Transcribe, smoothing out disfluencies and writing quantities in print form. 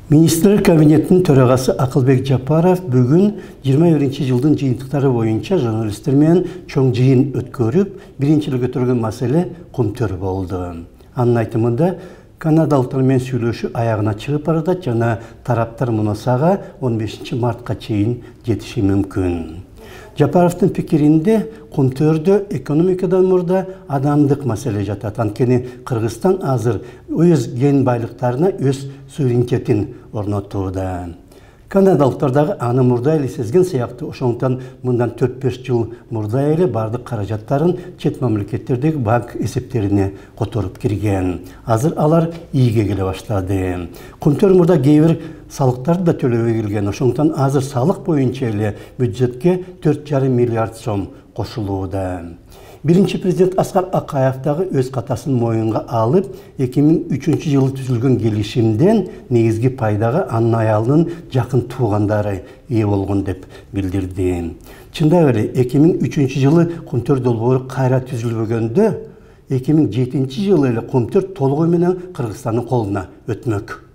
Министрлер кабинетinin төрағасы Акылбек Жапаров бүгін 21 жылдың жиынтықтары бойынша журналистермен чоң жиын өткөрүп, биринчилик өтөргөн маселе кумтөр болды. Анын айтымында канадалықтармен сүйлөшүү аягына чыгып баратат жана тараптар мунусага 15 мартка чейин жетиши мүмкүн. Жапаровдун пикиринде кумтөрдө экономикадан мурда адамдык маселе жатат. Анткени Кыргызстан азыр өз ген байлыктарына өз суверенитетин орнотууда. Канадалыктар дагы аны мурда эле сезген сыяктуу, ошондуктан мындан 4-5 жыл мурда эле бардык каражаттарын чет мамлекеттердеги банк эсептерине которуп кирген. Азыр алар ийге келе баштады. Кумтөр мурда кээ бир салыктарды да төлөбөй келген. Ошондуктан азыр салык боюнча эле бюджетке 4,5 миллиард сом кошулууда. Birinci Prezident Askar Akayev dagы өз катасын моюнга алып, 2003 жылы түзүлгөн келишимден негизги пайдага анын аялынын жакын туугандары ээ болгон деп билдирди. Чындап эле 2003 жылы Кумтөр долбоору кайра түзүлбөгөндө, 2007 жылы эле Кумтөр толугу менен Кыргызстандын колуна өтмөк.